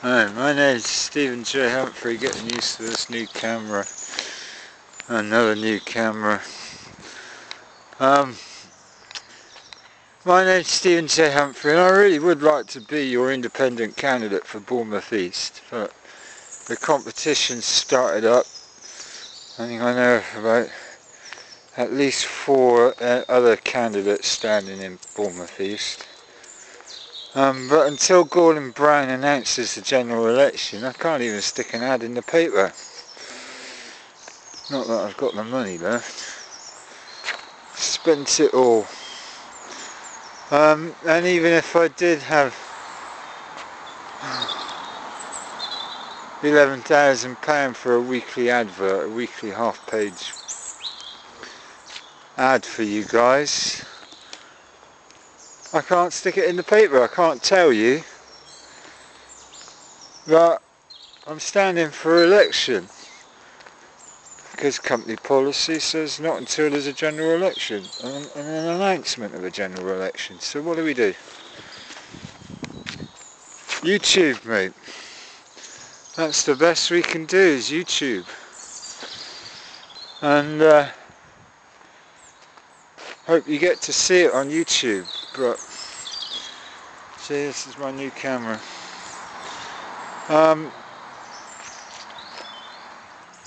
Hi, my name's Steven J Humphrey, getting used to this new camera. Another new camera. My name's Steven J Humphrey, and I really would like to be your independent candidate for Bournemouth East, but the competition started up. I think I know about at least 4 other candidates standing in Bournemouth East. But until Gordon Brown announces the general election, I can't even stick an ad in the paper. Not that I've got the money left. Spent it all. And even if I did have £11,000 for a weekly advert, a weekly half-page ad for you guys, I can't stick it in the paper. I can't tell you that I'm standing for election, because company policy says not until there's a general election and an announcement of a general election. So what do? YouTube, mate. That's the best we can do, is YouTube. And hope you get to see it on YouTube. But see, this is my new camera.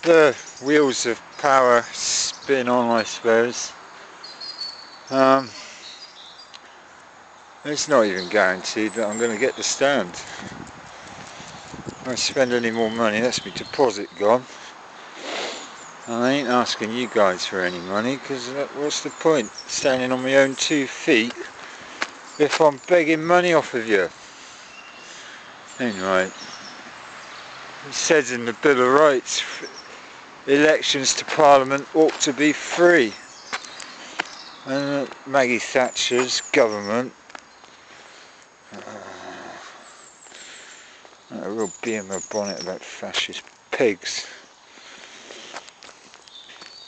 The wheels of power spin on, I suppose. It's not even guaranteed that I'm going to get the stand. If I spend any more money, that's my deposit gone. And I ain't asking you guys for any money, because what's the point standing on my own 2 feet if I'm begging money off of you? Ain't right. It says in the Bill of Rights, elections to Parliament ought to be free. And Maggie Thatcher's government, a real bee in my bonnet about fascist pigs.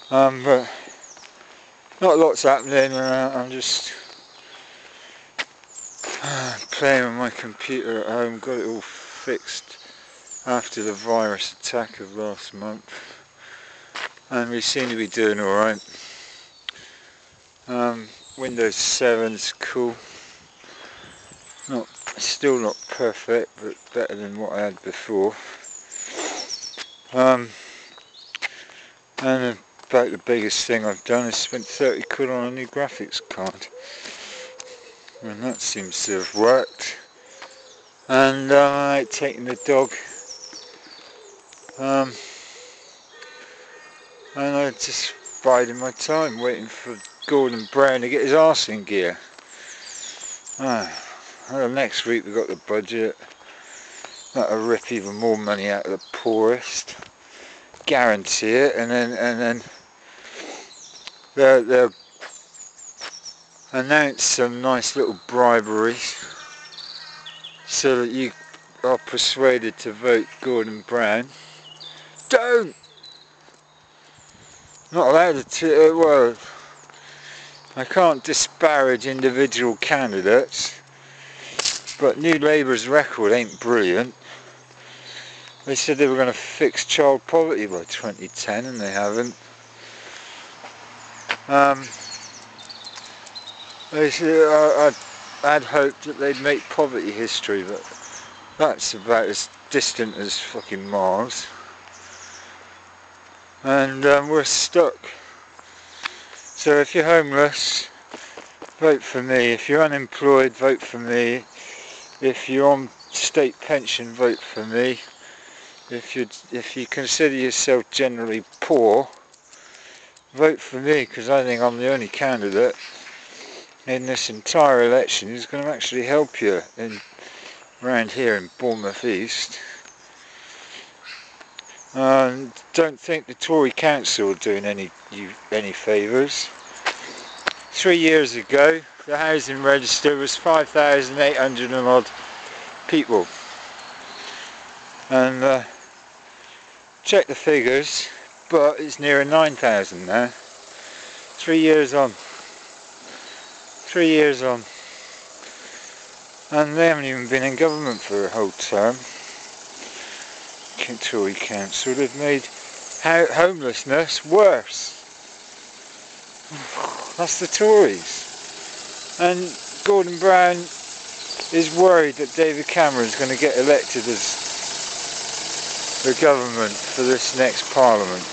But not lots happening. I'm just playing with my computer at home. Got it all fixed after the virus attack of last month, and we seem to be doing alright. Windows 7's cool. Still not perfect, but better than what I had before. And about the biggest thing I've done is spent 30 quid on a new graphics card, and that seems to have worked. And I'm out taking the dog, and I'm just biding my time, waiting for Gordon Brown to get his arse in gear. Well, next week we've got the budget. That'll rip even more money out of the poorest, guarantee it, and then they'll announce some nice little briberies so that you are persuaded to vote Gordon Brown. Don't! Not allowed to, well, I can't disparage individual candidates, but New Labour's record ain't brilliant. They said they were going to fix child poverty by 2010, and they haven't. They said, I'd hoped that they'd make poverty history, but that's about as distant as fucking Mars. And we're stuck. So if you're homeless, vote for me. If you're unemployed, vote for me. If you're on state pension, vote for me. If you consider yourself generally poor, vote for me, because I think I'm the only candidate in this entire election who's going to actually help you around here in Bournemouth East. And don't think the Tory Council are doing you any favours. 3 years ago, the housing register was 5,800 and odd people. And check the figures, but it's nearer 9,000 now. 3 years on. 3 years on. And they haven't even been in government for a whole term. Tory council, they've made homelessness worse. That's the Tories. And Gordon Brown is worried that David Cameron's going to get elected as the government for this next parliament.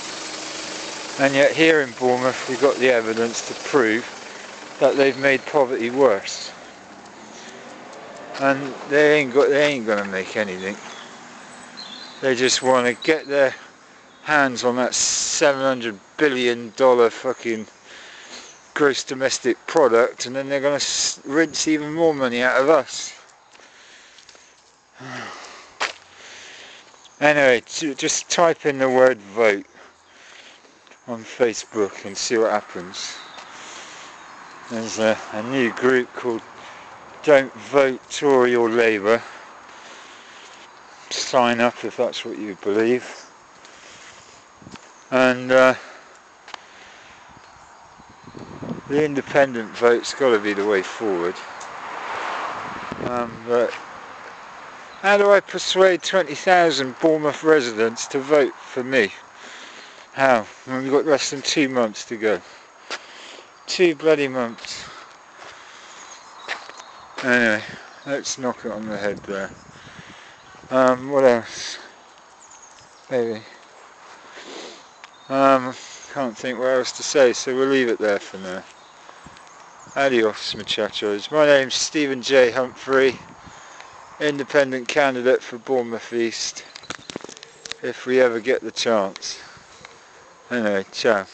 And yet here in Bournemouth we've got the evidence to prove that they've made poverty worse. And they ain't going to make anything. They just want to get their hands on that $700 billion fucking gross domestic product, and then they're going to rinse even more money out of us. Anyway, just type in the word vote on Facebook and see what happens. There's a new group called Don't Vote Tory or Labour. Sign up if that's what you believe. And the independent vote's got to be the way forward. But how do I persuade 20,000 Bournemouth residents to vote for me? How? When we've got less than 2 months to go. 2 bloody months. Anyway, let's knock it on the head there. What else? Maybe. Can't think what else to say, so we'll leave it there for now. Adios, muchachos. My name's Steven J Humphrey, independent candidate for Bournemouth East, if we ever get the chance. Anyway, ciao.